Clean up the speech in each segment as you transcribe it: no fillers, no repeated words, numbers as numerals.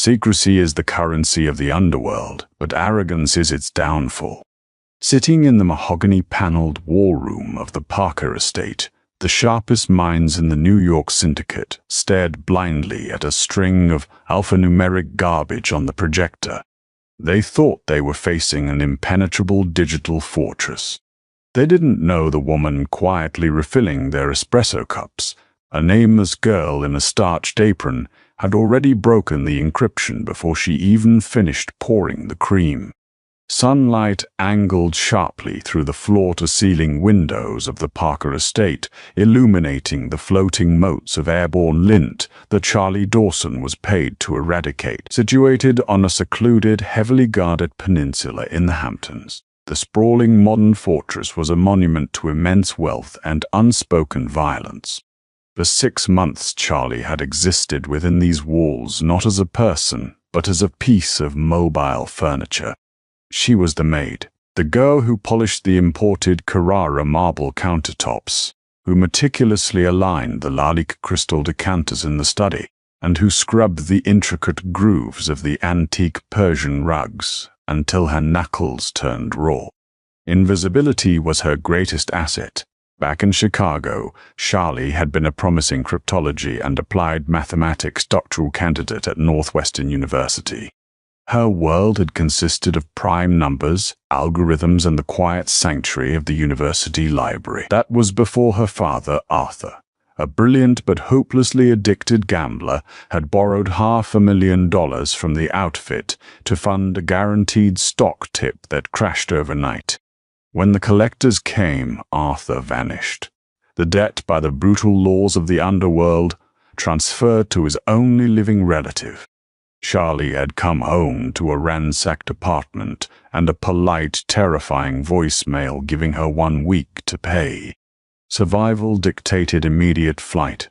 Secrecy is the currency of the underworld, but arrogance is its downfall. Sitting in the mahogany-paneled war room of the Parker estate, the sharpest minds in the New York syndicate stared blindly at a string of alphanumeric garbage on the projector. They thought they were facing an impenetrable digital fortress. They didn't know the woman quietly refilling their espresso cups, a nameless girl in a starched apron, had already broken the encryption before she even finished pouring the cream. Sunlight angled sharply through the floor-to-ceiling windows of the Parker estate, illuminating the floating motes of airborne lint that Charlie Dawson was paid to eradicate. Situated on a secluded, heavily guarded peninsula in the Hamptons, the sprawling modern fortress was a monument to immense wealth and unspoken violence. For 6 months Charlie had existed within these walls not as a person, but as a piece of mobile furniture. She was the maid, the girl who polished the imported Carrara marble countertops, who meticulously aligned the Lalique crystal decanters in the study, and who scrubbed the intricate grooves of the antique Persian rugs until her knuckles turned raw. Invisibility was her greatest asset. Back in Chicago, Charlie had been a promising cryptology and applied mathematics doctoral candidate at Northwestern University. Her world had consisted of prime numbers, algorithms, and the quiet sanctuary of the university library. That was before her father, Arthur, a brilliant but hopelessly addicted gambler, had borrowed $500,000 from the outfit to fund a guaranteed stock tip that crashed overnight. When the collectors came, Arthur vanished. The debt, by the brutal laws of the underworld, transferred to his only living relative. Charlie had come home to a ransacked apartment and a polite, terrifying voicemail giving her 1 week to pay. Survival dictated immediate flight.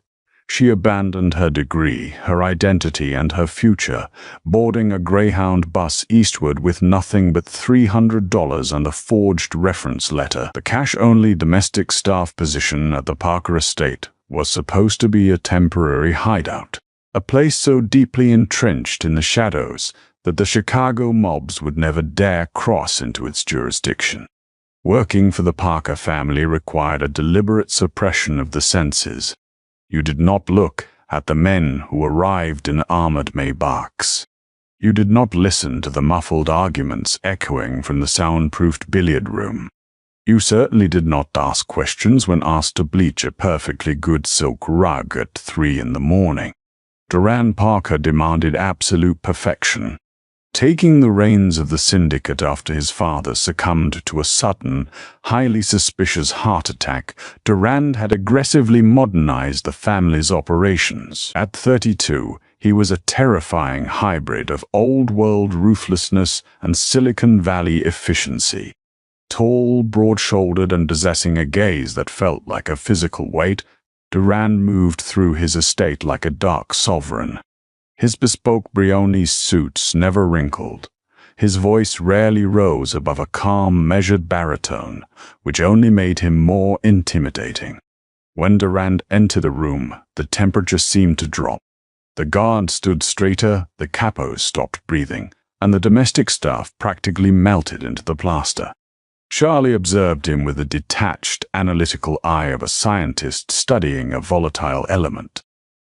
She abandoned her degree, her identity, and her future, boarding a Greyhound bus eastward with nothing but $300 and a forged reference letter. The cash-only domestic staff position at the Parker estate was supposed to be a temporary hideout, a place so deeply entrenched in the shadows that the Chicago mobs would never dare cross into its jurisdiction. Working for the Parker family required a deliberate suppression of the senses. You did not look at the men who arrived in armored Maybachs. You did not listen to the muffled arguments echoing from the soundproofed billiard room. You certainly did not ask questions when asked to bleach a perfectly good silk rug at 3 in the morning. Duran Parker demanded absolute perfection. Taking the reins of the syndicate after his father succumbed to a sudden, highly suspicious heart attack, Durand had aggressively modernized the family's operations. At 32, he was a terrifying hybrid of old-world ruthlessness and Silicon Valley efficiency. Tall, broad-shouldered, and possessing a gaze that felt like a physical weight, Durand moved through his estate like a dark sovereign. His bespoke Brioni suits never wrinkled. His voice rarely rose above a calm, measured baritone, which only made him more intimidating. When Durand entered the room, the temperature seemed to drop. The guards stood straighter, the capos stopped breathing, and the domestic staff practically melted into the plaster. Charlie observed him with the detached, analytical eye of a scientist studying a volatile element.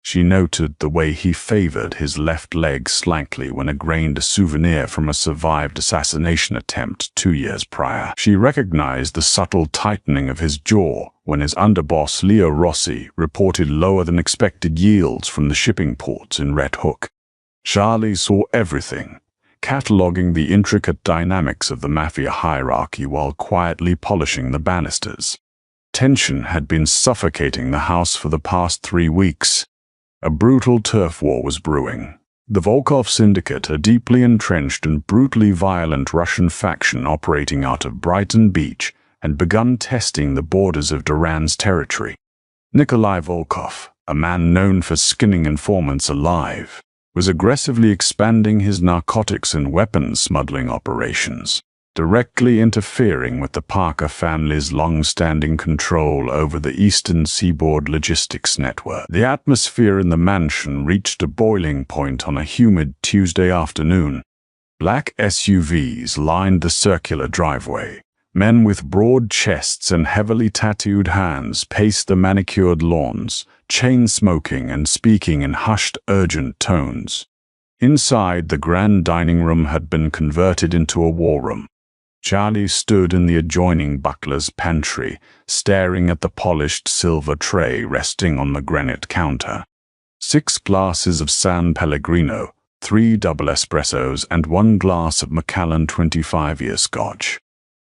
She noted the way he favored his left leg slankly when aggrained a souvenir from a survived assassination attempt 2 years prior. She recognized the subtle tightening of his jaw when his underboss Leo Rossi reported lower than expected yields from the shipping ports in Red Hook. Charlie saw everything, cataloging the intricate dynamics of the Mafia hierarchy while quietly polishing the banisters. Tension had been suffocating the house for the past 3 weeks. A brutal turf war was brewing. The Volkov Syndicate, a deeply entrenched and brutally violent Russian faction operating out of Brighton Beach, had begun testing the borders of Duran's territory. Nikolai Volkov, a man known for skinning informants alive, was aggressively expanding his narcotics and weapons smuggling operations. directly interfering with the Parker family's long-standing control over the Eastern Seaboard logistics network. The atmosphere in the mansion reached a boiling point on a humid Tuesday afternoon. Black SUVs lined the circular driveway. Men with broad chests and heavily tattooed hands paced the manicured lawns, chain-smoking and speaking in hushed, urgent tones. Inside, the grand dining room had been converted into a war room. Charlie stood in the adjoining butler's pantry, staring at the polished silver tray resting on the granite counter. 6 glasses of San Pellegrino, 3 double espressos, and 1 glass of Macallan 25-year scotch.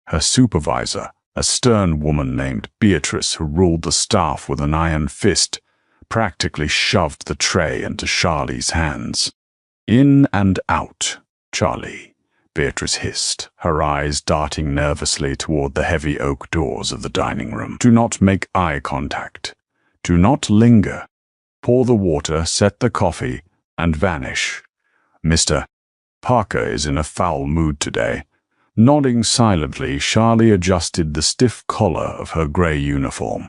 Her supervisor, a stern woman named Beatrice who ruled the staff with an iron fist, practically shoved the tray into Charlie's hands. "In and out, Charlie," Beatrice hissed, her eyes darting nervously toward the heavy oak doors of the dining room. "Do not make eye contact. Do not linger. Pour the water, set the coffee, and vanish. Mr. Parker is in a foul mood today." Nodding silently, Charlie adjusted the stiff collar of her gray uniform.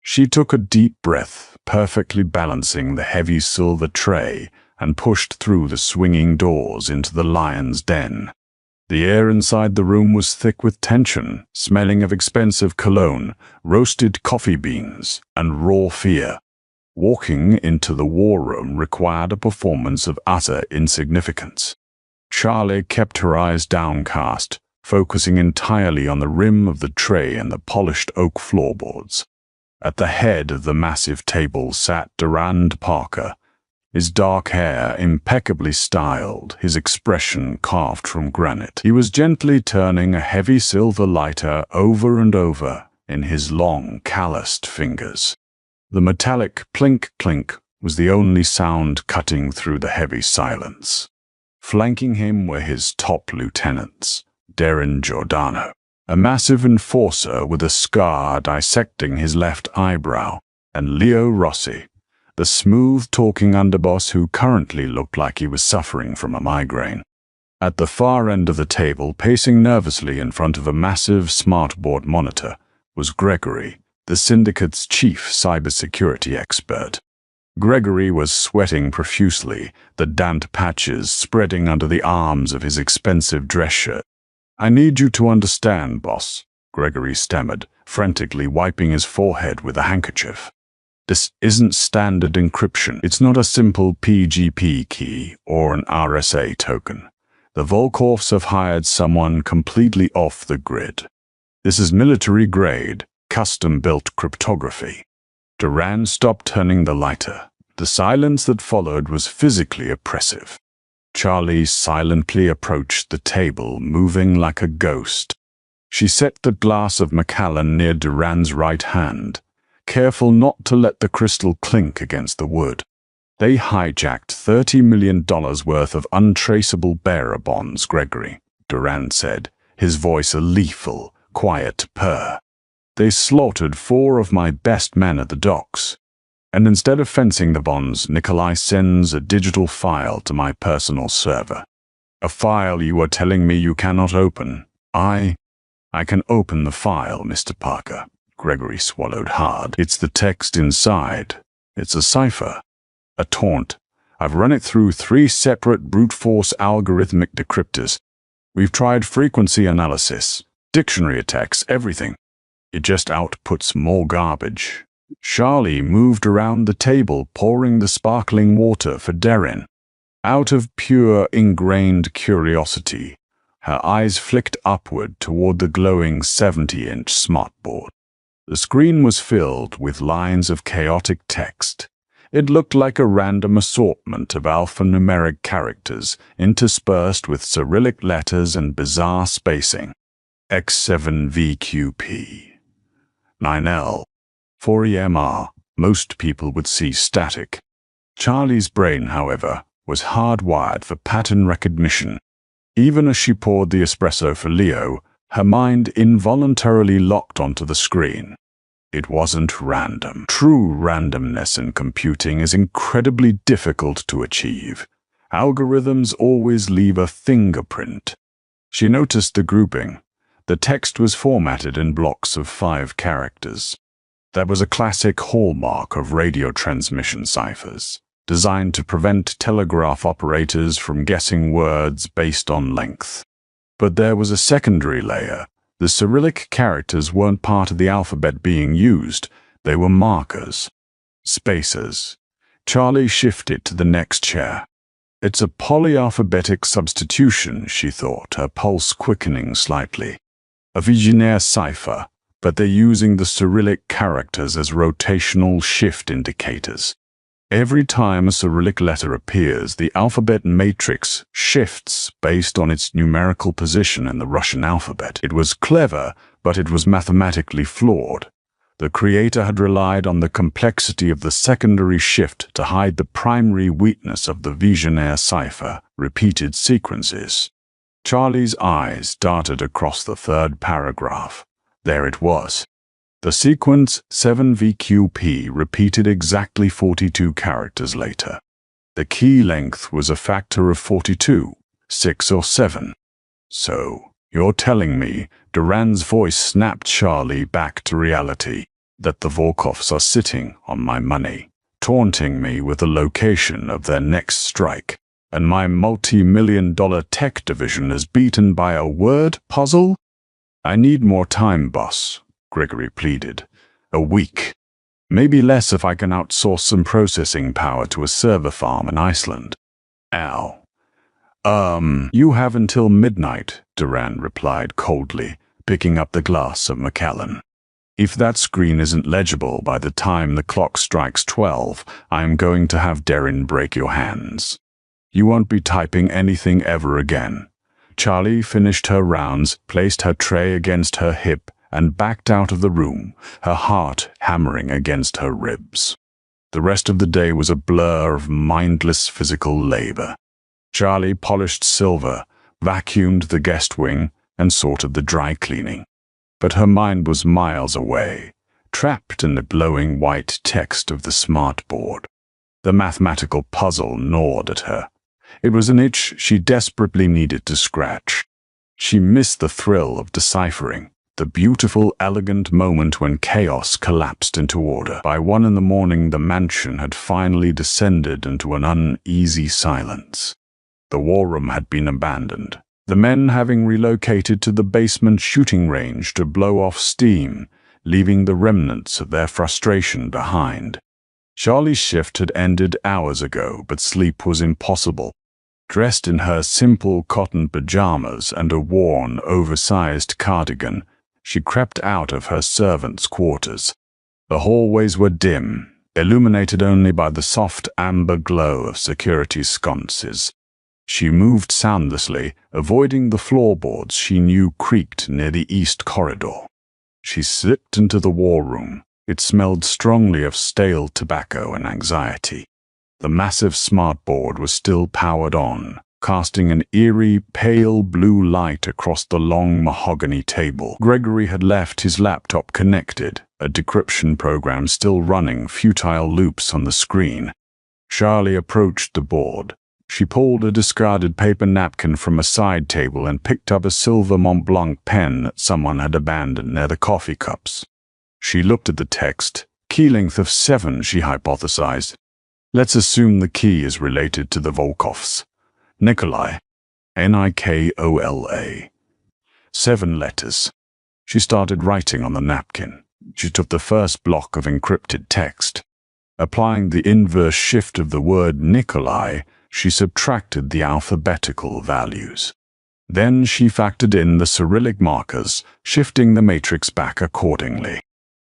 She took a deep breath, perfectly balancing the heavy silver tray, and pushed through the swinging doors into the lion's den. The air inside the room was thick with tension, smelling of expensive cologne, roasted coffee beans, and raw fear. Walking into the war room required a performance of utter insignificance. Charlie kept her eyes downcast, focusing entirely on the rim of the tray and the polished oak floorboards. At the head of the massive table sat Durand Parker, his dark hair impeccably styled, his expression carved from granite. He was gently turning a heavy silver lighter over and over in his long, calloused fingers. The metallic plink-clink was the only sound cutting through the heavy silence. Flanking him were his top lieutenants, Darren Giordano, a massive enforcer with a scar dissecting his left eyebrow, and Leo Rossi, the smooth-talking underboss who currently looked like he was suffering from a migraine. At the far end of the table, pacing nervously in front of a massive smartboard monitor, was Gregory, the syndicate's chief cybersecurity expert. Gregory was sweating profusely, the damp patches spreading under the arms of his expensive dress shirt. "I need you to understand, boss," Gregory stammered, frantically wiping his forehead with a handkerchief. "This isn't standard encryption. It's not a simple PGP key or an RSA token. The Volkovs have hired someone completely off the grid. This is military-grade, custom-built cryptography." Durand stopped turning the lighter. The silence that followed was physically oppressive. Charlie silently approached the table, moving like a ghost. She set the glass of Macallan near Durand's right hand, careful not to let the crystal clink against the wood. "They hijacked $30 million worth of untraceable bearer bonds, Gregory," Durand said, his voice a lethal, quiet purr. "They slaughtered 4 of my best men at the docks. And instead of fencing the bonds, Nikolai sends a digital file to my personal server. A file you are telling me you cannot open. I can open the file, Mr. Parker." Gregory swallowed hard. "It's the text inside. It's a cipher. A taunt. I've run it through 3 separate brute force algorithmic decryptors. We've tried frequency analysis, dictionary attacks, everything. It just outputs more garbage." Charlie moved around the table, pouring the sparkling water for Darren. Out of pure, ingrained curiosity, her eyes flicked upward toward the glowing 70-inch smartboard. The screen was filled with lines of chaotic text. It looked like a random assortment of alphanumeric characters interspersed with Cyrillic letters and bizarre spacing. X7VQP. 9L. 4EMR. Most people would see static. Charlie's brain, however, was hardwired for pattern recognition. Even as she poured the espresso for Leo, her mind involuntarily locked onto the screen. It wasn't random. True randomness in computing is incredibly difficult to achieve. Algorithms always leave a fingerprint. She noticed the grouping. The text was formatted in blocks of 5 characters. That was a classic hallmark of radio transmission ciphers, designed to prevent telegraph operators from guessing words based on length. But there was a secondary layer. The Cyrillic characters weren't part of the alphabet being used. They were markers. Spacers. Charlie shifted to the next chair. It's a polyalphabetic substitution, she thought, her pulse quickening slightly. A Vigenère cipher, but they're using the Cyrillic characters as rotational shift indicators. Every time a Cyrillic letter appears, the alphabet matrix shifts based on its numerical position in the Russian alphabet. It was clever, but it was mathematically flawed. The creator had relied on the complexity of the secondary shift to hide the primary weakness of the Vigenère cipher, repeated sequences. Charlie's eyes darted across the 3rd paragraph. There it was. The sequence 7VQP repeated exactly 42 characters later. The key length was a factor of 42, 6 or 7. So, you're telling me, Duran's voice snapped Charlie back to reality, that the Volkovs are sitting on my money, taunting me with the location of their next strike, and my multi-million-dollar tech division is beaten by a word puzzle? I need more time, boss, Gregory pleaded. A week. Maybe less if I can outsource some processing power to a server farm in Iceland. Al. You have until midnight, Duran replied coldly, picking up the glass of Macallan. If that screen isn't legible by the time the clock strikes 12, I'm going to have Darren break your hands. You won't be typing anything ever again. Charlie finished her rounds, placed her tray against her hip, and backed out of the room, her heart hammering against her ribs. The rest of the day was a blur of mindless physical labor. Charlie polished silver, vacuumed the guest wing, and sorted the dry cleaning. But her mind was miles away, trapped in the glowing white text of the smartboard. The mathematical puzzle gnawed at her. It was an itch she desperately needed to scratch. She missed the thrill of deciphering, the beautiful, elegant moment when chaos collapsed into order. By 1 in the morning, the mansion had finally descended into an uneasy silence. The war room had been abandoned, the men having relocated to the basement shooting range to blow off steam, leaving the remnants of their frustration behind. Charlie's shift had ended hours ago, but sleep was impossible. Dressed in her simple cotton pajamas and a worn, oversized cardigan, she crept out of her servants' quarters. The hallways were dim, illuminated only by the soft amber glow of security sconces. She moved soundlessly, avoiding the floorboards she knew creaked near the east corridor. She slipped into the war room. It smelled strongly of stale tobacco and anxiety. The massive smartboard was still powered on, casting an eerie, pale blue light across the long mahogany table. Gregory had left his laptop connected, a decryption program still running futile loops on the screen. Charlie approached the board. She pulled a discarded paper napkin from a side table and picked up a silver Mont Blanc pen that someone had abandoned near the coffee cups. She looked at the text. Key length of 7, she hypothesized. Let's assume the key is related to the Volkovs. Nikolai. Nikola. 7 letters. She started writing on the napkin. She took the first block of encrypted text. Applying the inverse shift of the word Nikolai, she subtracted the alphabetical values. Then she factored in the Cyrillic markers, shifting the matrix back accordingly.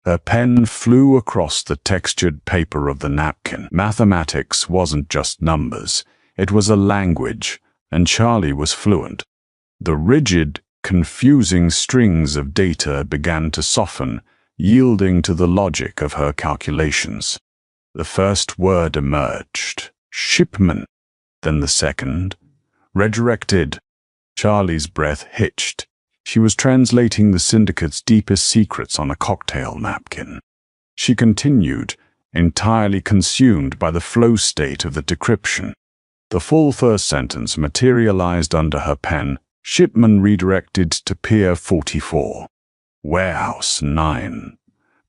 Her pen flew across the textured paper of the napkin. Mathematics wasn't just numbers. It was a language, and Charlie was fluent. The rigid, confusing strings of data began to soften, yielding to the logic of her calculations. The first word emerged. Shipment. Then the second. Redirected. Charlie's breath hitched. She was translating the syndicate's deepest secrets on a cocktail napkin. She continued, entirely consumed by the flow state of the decryption. The full first sentence materialized under her pen, Shipman redirected to Pier 44. Warehouse 9.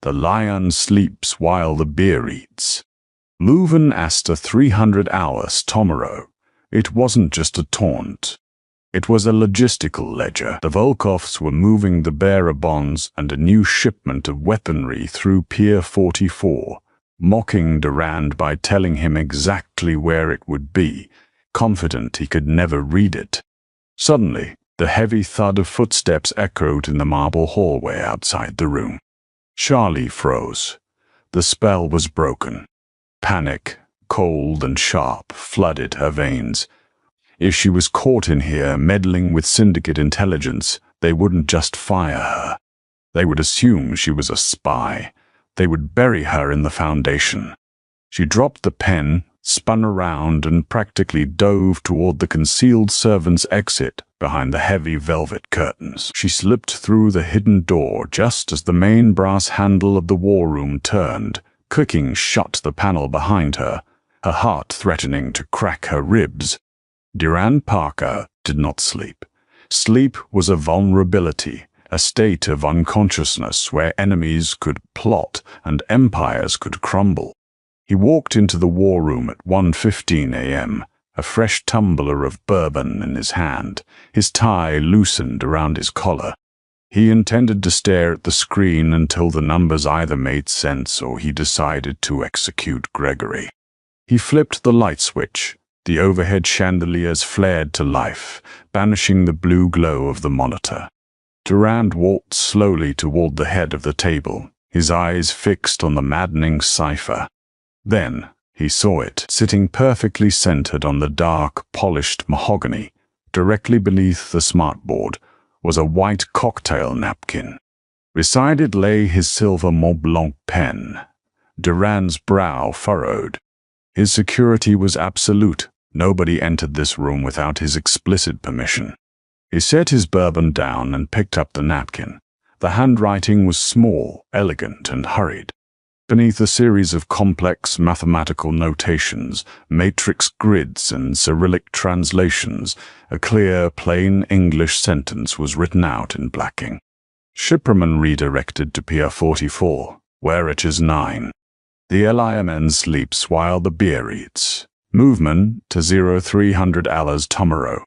The lion sleeps while the beer eats. Leuven Asta 300 hours tomorrow. It wasn't just a taunt. It was a logistical ledger. The Volkovs were moving the bearer bonds and a new shipment of weaponry through Pier 44, mocking Durand by telling him exactly where it would be, confident he could never read it. Suddenly, the heavy thud of footsteps echoed in the marble hallway outside the room. Charlie froze. The spell was broken. Panic, cold and sharp, flooded her veins. If she was caught in here meddling with syndicate intelligence, they wouldn't just fire her. They would assume she was a spy. They would bury her in the Foundation. She dropped the pen, spun around, and practically dove toward the concealed servants' exit behind the heavy velvet curtains. She slipped through the hidden door just as the main brass handle of the war room turned, clicking shut the panel behind her, her heart threatening to crack her ribs. Durand Parker did not sleep. Sleep was a vulnerability, a state of unconsciousness where enemies could plot and empires could crumble. He walked into the war room at 1:15 a.m., a fresh tumbler of bourbon in his hand, his tie loosened around his collar. He intended to stare at the screen until the numbers either made sense or he decided to execute Gregory. He flipped the light switch. The overhead chandeliers flared to life, banishing the blue glow of the monitor. Durand walked slowly toward the head of the table, his eyes fixed on the maddening cipher. Then he saw it, sitting perfectly centered on the dark, polished mahogany. Directly beneath the smartboard was a white cocktail napkin. Beside it lay his silver Mont Blanc pen. Durand's brow furrowed. His security was absolute. Nobody entered this room without his explicit permission. He set his bourbon down and picked up the napkin. The handwriting was small, elegant, and hurried. Beneath a series of complex mathematical notations, matrix grids, and Cyrillic translations, a clear, plain English sentence was written out in blacking. Shipman redirected to Pier 44, where it is 9. The LIMN sleeps while the beer eats. Movement to 0300 hours tomorrow.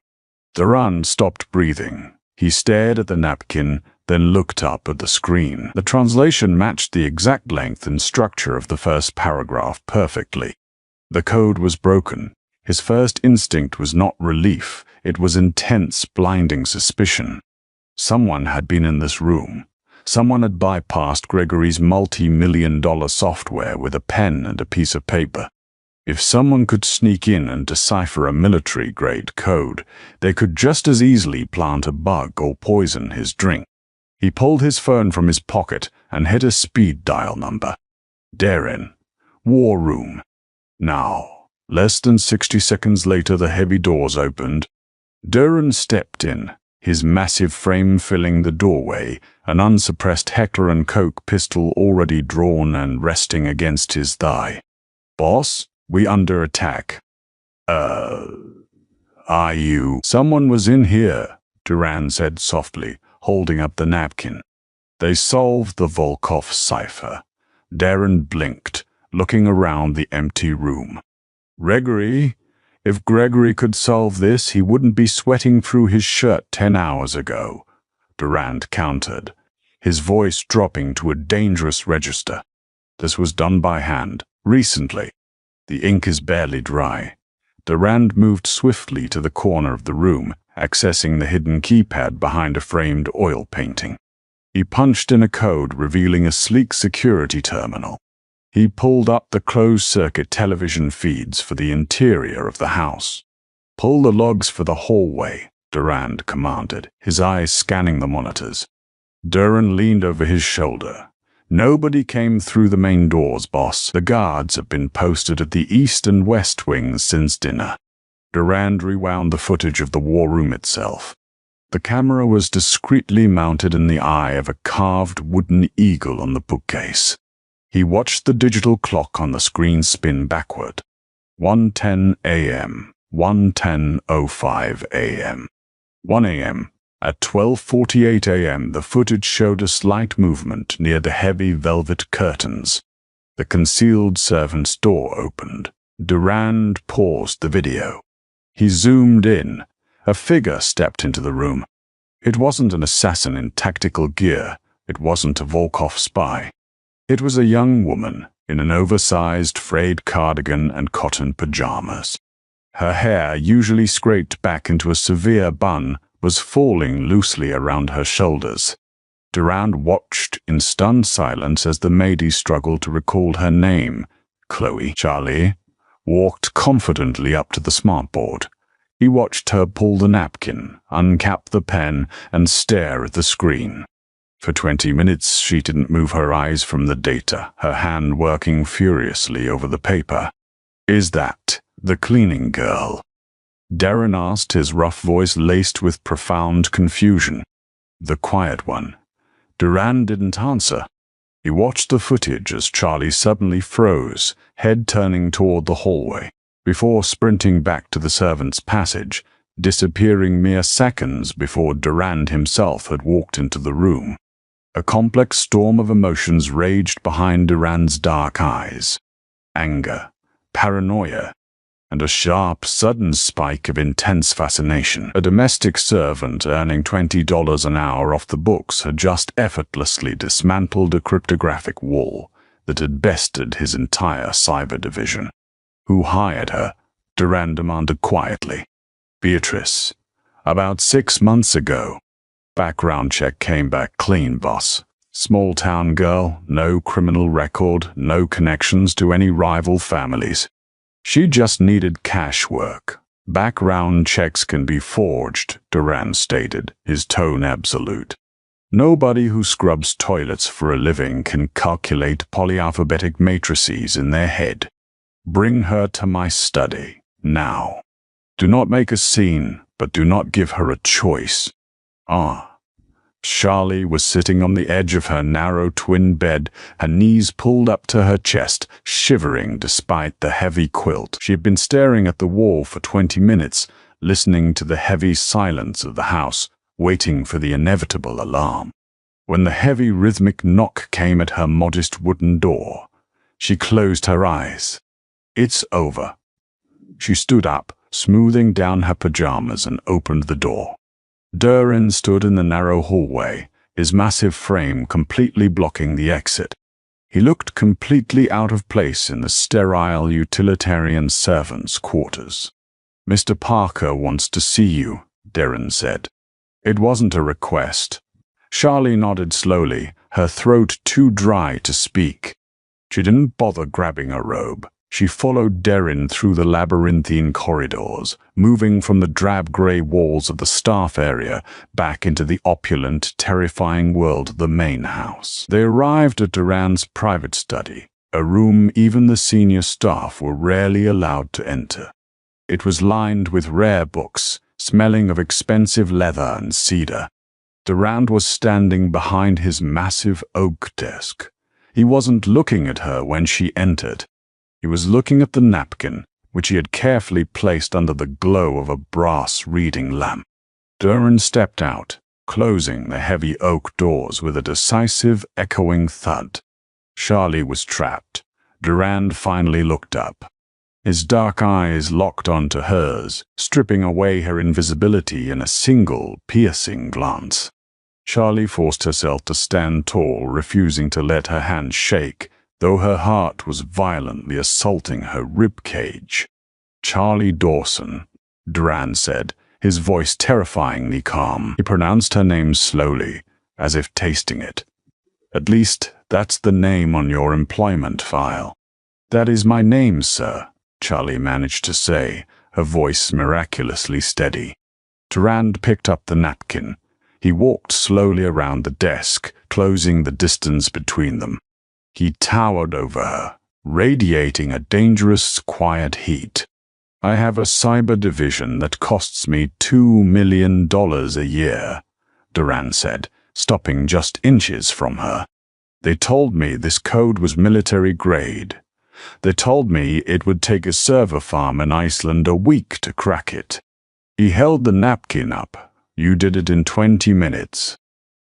Durand stopped breathing. He stared at the napkin, then looked up at the screen. The translation matched the exact length and structure of the first paragraph perfectly. The code was broken. His first instinct was not relief, it was intense, blinding suspicion. Someone had been in this room. Someone had bypassed Gregory's multi-million-dollar software with a pen and a piece of paper. If someone could sneak in and decipher a military-grade code, they could just as easily plant a bug or poison his drink. He pulled his phone from his pocket and hit a speed dial number. Darren. War room. Now. Less than 60 seconds later, the heavy doors opened. Darren stepped in, his massive frame filling the doorway, an unsuppressed Heckler & Koch pistol already drawn and resting against his thigh. Boss? We under attack. Are you? Someone was in here, Durand said softly, holding up the napkin. They solved the Volkov cipher. Darren blinked, looking around the empty room. Gregory? If Gregory could solve this, he wouldn't be sweating through his shirt 10 hours ago, Durand countered, his voice dropping to a dangerous register. This was done by hand, recently. The ink is barely dry. Durand moved swiftly to the corner of the room, accessing the hidden keypad behind a framed oil painting. He punched in a code revealing a sleek security terminal. He pulled up the closed-circuit television feeds for the interior of the house. Pull the logs for the hallway, Durand commanded, his eyes scanning the monitors. Durand leaned over his shoulder. Nobody came through the main doors, boss. The guards have been posted at the east and west wings since dinner. Durand rewound the footage of the war room itself. The camera was discreetly mounted in the eye of a carved wooden eagle on the bookcase. He watched the digital clock on the screen spin backward. 1:10 a.m., 1:10:05 a.m. 1 a.m. At 12:48 a.m., the footage showed a slight movement near the heavy velvet curtains. The concealed servant's door opened. Durand paused the video. He zoomed in. A figure stepped into the room. It wasn't an assassin in tactical gear. It wasn't a Volkov spy. It was a young woman in an oversized frayed cardigan and cotton pajamas. Her hair, usually scraped back into a severe bun, was falling loosely around her shoulders. Durand watched in stunned silence as the maid struggled to recall her name. Chloe. Charlie walked confidently up to the smartboard. He watched her pull the napkin, uncap the pen, and stare at the screen. For 20 minutes she didn't move her eyes from the data, her hand working furiously over the paper. "Is that the cleaning girl?" Darren asked, his rough voice laced with profound confusion. "The quiet one." Durand didn't answer. He watched the footage as Charlie suddenly froze, head turning toward the hallway, before sprinting back to the servants' passage, disappearing mere seconds before Durand himself had walked into the room. A complex storm of emotions raged behind Durand's dark eyes. Anger, paranoia, and a sharp, sudden spike of intense fascination. A domestic servant earning $20 an hour off the books had just effortlessly dismantled a cryptographic wall that had bested his entire cyber division. "Who hired her?" Durand demanded quietly. "Beatrice. About 6 months ago. Background check came back clean, boss. Small-town girl, no criminal record, no connections to any rival families. She just needed cash work. Background checks can be forged," Durand stated, his tone absolute. "Nobody who scrubs toilets for a living can calculate polyalphabetic matrices in their head. Bring her to my study, now. Do not make a scene, but do not give her a choice." "Ah." Charlie was sitting on the edge of her narrow twin bed, her knees pulled up to her chest, shivering despite the heavy quilt. She had been staring at the wall for 20 minutes, listening to the heavy silence of the house, waiting for the inevitable alarm. When the heavy rhythmic knock came at her modest wooden door, she closed her eyes. "It's over." She stood up, smoothing down her pajamas, and opened the door. Durand stood in the narrow hallway, his massive frame completely blocking the exit. He looked completely out of place in the sterile utilitarian servants' quarters. "Mr. Parker wants to see you," Durand said. It wasn't a request. Charlie nodded slowly, her throat too dry to speak. She didn't bother grabbing a robe. She followed Durand through the labyrinthine corridors, moving from the drab-gray walls of the staff area back into the opulent, terrifying world of the main house. They arrived at Durand's private study, a room even the senior staff were rarely allowed to enter. It was lined with rare books, smelling of expensive leather and cedar. Durand was standing behind his massive oak desk. He wasn't looking at her when she entered. He was looking at the napkin, which he had carefully placed under the glow of a brass reading lamp. Durand stepped out, closing the heavy oak doors with a decisive, echoing thud. Charlie was trapped. Durand finally looked up. His dark eyes locked onto hers, stripping away her invisibility in a single, piercing glance. Charlie forced herself to stand tall, refusing to let her hands shake, though her heart was violently assaulting her rib cage. "Charlie Dawson," Durand said, his voice terrifyingly calm. He pronounced her name slowly, as if tasting it. "At least, that's the name on your employment file." "That is my name, sir," Charlie managed to say, her voice miraculously steady. Durand picked up the napkin. He walked slowly around the desk, closing the distance between them. He towered over her, radiating a dangerous, quiet heat. "I have a cyber division that costs me $2 million a year," Durand said, stopping just inches from her. "They told me this code was military grade. They told me it would take a server farm in Iceland a week to crack it." He held the napkin up. You did it in 20 minutes,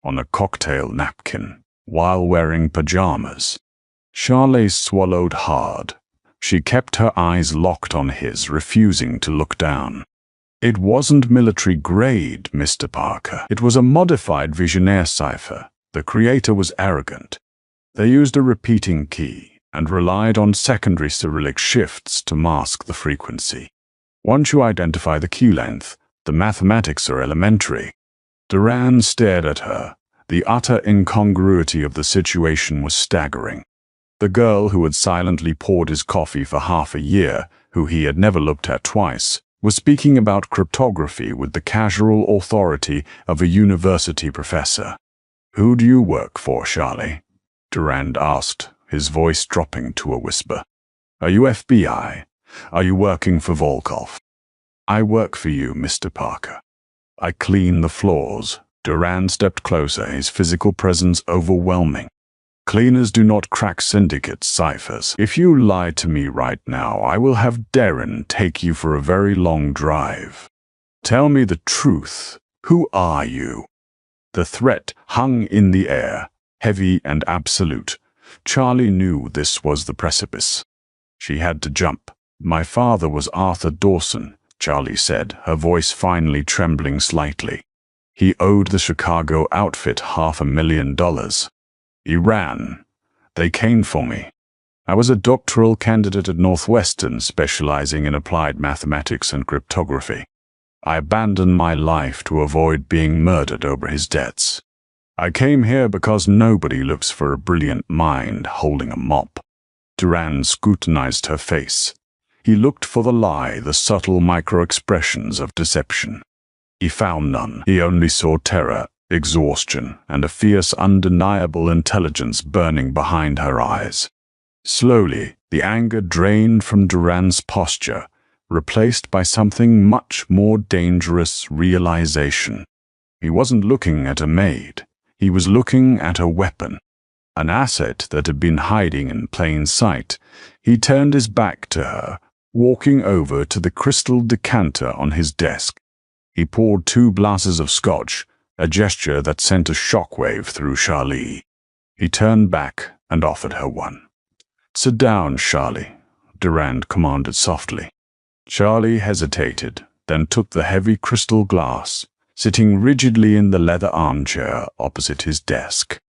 on a cocktail napkin, while wearing pajamas. Charlie swallowed hard. She kept her eyes locked on his, refusing to look down. It wasn't military grade, Mr. Parker. It was a modified Visionaire cipher. The creator was arrogant. They used a repeating key and relied on secondary Cyrillic shifts to mask the frequency. Once you identify the key length, the mathematics are elementary. Duran stared at her. The utter incongruity of the situation was staggering. The girl who had silently poured his coffee for half a year, who he had never looked at twice, was speaking about cryptography with the casual authority of a university professor. "Who do you work for, Charlie?" Durand asked, his voice dropping to a whisper. "Are you FBI? Are you working for Volkov?" "I work for you, Mr. Parker. I clean the floors." Durand stepped closer, his physical presence overwhelming. "Cleaners do not crack syndicate ciphers. If you lie to me right now, I will have Darren take you for a very long drive. Tell me the truth. Who are you?" The threat hung in the air, heavy and absolute. Charlie knew this was the precipice. She had to jump. "My father was Arthur Dawson," Charlie said, her voice finally trembling slightly. "He owed the Chicago outfit $500,000. He ran. They came for me. I was a doctoral candidate at Northwestern specializing in applied mathematics and cryptography. I abandoned my life to avoid being murdered over his debts. I came here because nobody looks for a brilliant mind holding a mop." Duran scrutinized her face. He looked for the lie, the subtle micro-expressions of deception. He found none. He only saw terror, exhaustion, and a fierce, undeniable intelligence burning behind her eyes. Slowly, the anger drained from Duran's posture, replaced by something much more dangerous: realization. He wasn't looking at a maid. He was looking at a weapon, an asset that had been hiding in plain sight. He turned his back to her, walking over to the crystal decanter on his desk. He poured 2 glasses of scotch, a gesture that sent a shockwave through Charlie. He turned back and offered her one. "Sit down, Charlie," Durand commanded softly. Charlie hesitated, then took the heavy crystal glass, sitting rigidly in the leather armchair opposite his desk.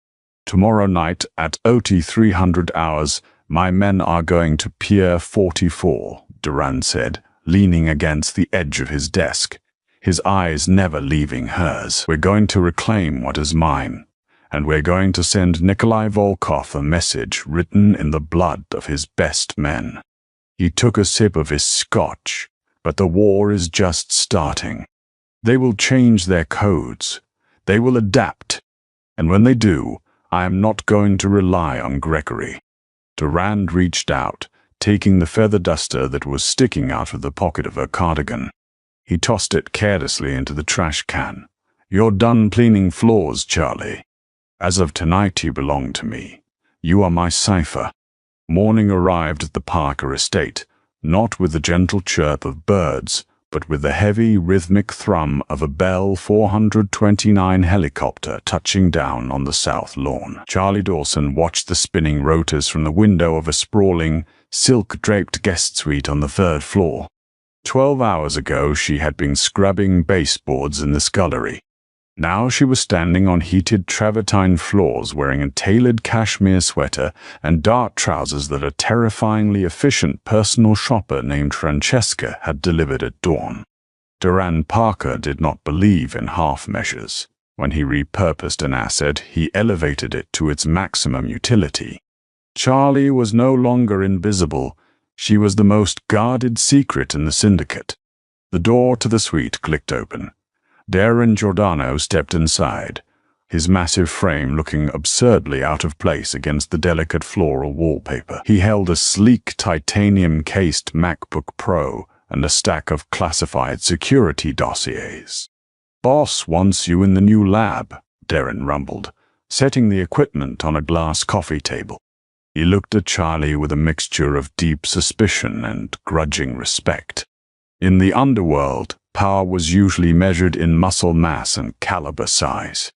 "Tomorrow night at OT 300 hours, my men are going to Pier 44, Durand said, leaning against the edge of his desk, his eyes never leaving hers. "We're going to reclaim what is mine, and we're going to send Nikolai Volkov a message written in the blood of his best men." He took a sip of his scotch. "But the war is just starting. They will change their codes. They will adapt. And when they do, I am not going to rely on Gregory." Durand reached out, taking the feather duster that was sticking out of the pocket of her cardigan. He tossed it carelessly into the trash can. "You're done cleaning floors, Charlie. As of tonight, you belong to me. You are my cipher." Morning arrived at the Parker estate, not with the gentle chirp of birds, but with the heavy, rhythmic thrum of a Bell 429 helicopter touching down on the south lawn. Charlie Dawson watched the spinning rotors from the window of a sprawling, silk-draped guest suite on the 3rd floor. 12 hours ago, she had been scrubbing baseboards in the scullery. Now she was standing on heated travertine floors wearing a tailored cashmere sweater and dark trousers that a terrifyingly efficient personal shopper named Francesca had delivered at dawn. Durand Parker did not believe in half measures. When he repurposed an asset, he elevated it to its maximum utility. Charlie was no longer invisible. She was the most guarded secret in the syndicate. The door to the suite clicked open. Darren Giordano stepped inside, his massive frame looking absurdly out of place against the delicate floral wallpaper. He held a sleek titanium-cased MacBook Pro and a stack of classified security dossiers. "Boss wants you in the new lab," Darren rumbled, setting the equipment on a glass coffee table. He looked at Charlie with a mixture of deep suspicion and grudging respect. In the underworld, Power was usually measured in muscle mass and caliber size.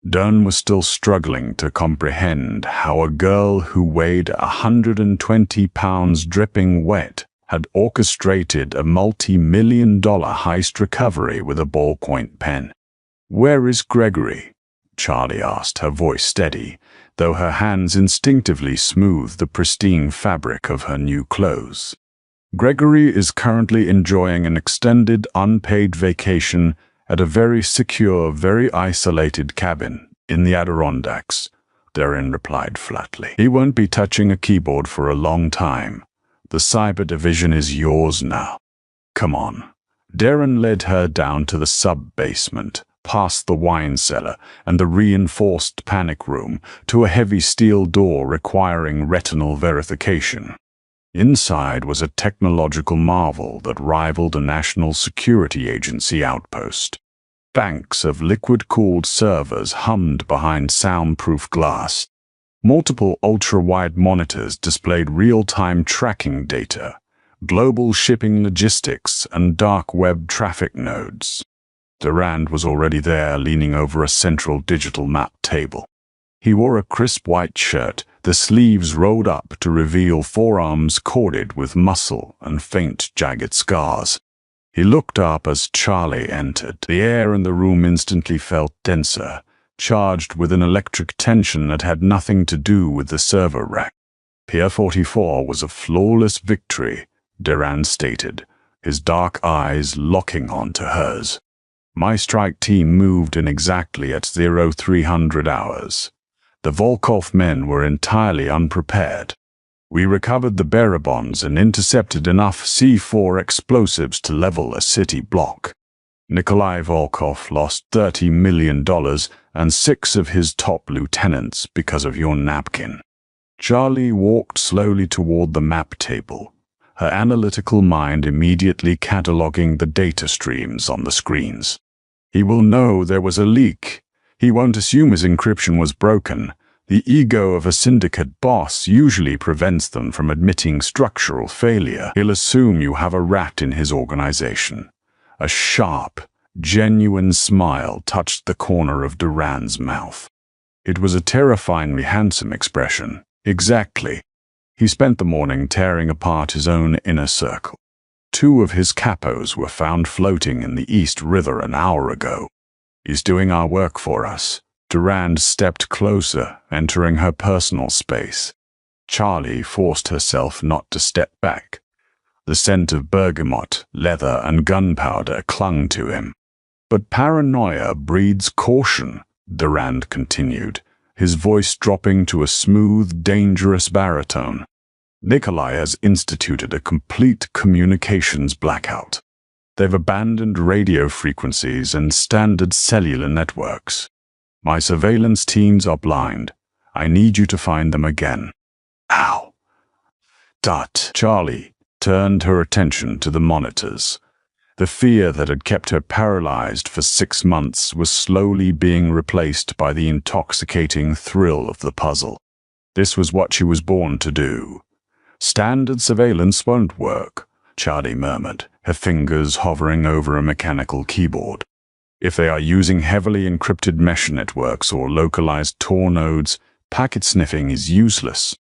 Dunn was still struggling to comprehend how a girl who weighed 120 pounds dripping wet had orchestrated a multi-million-dollar heist recovery with a ballpoint pen. "Where is Gregory?" Charlie asked, her voice steady, though her hands instinctively smoothed the pristine fabric of her new clothes. "Gregory is currently enjoying an extended, unpaid vacation at a very secure, very isolated cabin in the Adirondacks," Darren replied flatly. "He won't be touching a keyboard for a long time. The cyber division is yours now. Come on." Darren led her down to the sub-basement, past the wine cellar and the reinforced panic room, to a heavy steel door requiring retinal verification. Inside was a technological marvel that rivaled a national security agency outpost. Banks of liquid-cooled servers hummed behind soundproof glass. Multiple ultra-wide monitors displayed real-time tracking data, global shipping logistics, and dark web traffic nodes. Durand was already there, leaning over a central digital map table. He wore a crisp white shirt, the sleeves rolled up to reveal forearms corded with muscle and faint, jagged scars. He looked up as Charlie entered. The air in the room instantly felt denser, charged with an electric tension that had nothing to do with the server rack. Pier 44 was a flawless victory, Durand stated, his dark eyes locking onto hers. "My strike team moved in exactly at 0300 hours. The Volkov men were entirely unprepared. We recovered the bearer bonds and intercepted enough C4 explosives to level a city block. Nikolai Volkov lost $30 million and 6 of his top lieutenants because of your napkin." Charlie walked slowly toward the map table, her analytical mind immediately cataloging the data streams on the screens. "He will know there was a leak. He won't assume his encryption was broken. The ego of a syndicate boss usually prevents them from admitting structural failure. He'll assume you have a rat in his organization." A sharp, genuine smile touched the corner of Durand's mouth. It was a terrifyingly handsome expression. Exactly. He spent the morning tearing apart his own inner circle. 2 of his capos were found floating in the East River an hour ago. "He's doing our work for us." Durand stepped closer, entering her personal space. Charlie forced herself not to step back. The scent of bergamot, leather, and gunpowder clung to him. "But paranoia breeds caution," Durand continued, his voice dropping to a smooth, dangerous baritone. "Nikolai has instituted a complete communications blackout. They've abandoned radio frequencies and standard cellular networks. My surveillance teams are blind. I need you to find them again." "Ow!" Charlie turned her attention to the monitors. The fear that had kept her paralyzed for 6 months was slowly being replaced by the intoxicating thrill of the puzzle. This was what she was born to do. "Standard surveillance won't work," Charlie murmured, her fingers hovering over a mechanical keyboard. "If they are using heavily encrypted mesh networks or localized Tor nodes, packet sniffing is useless.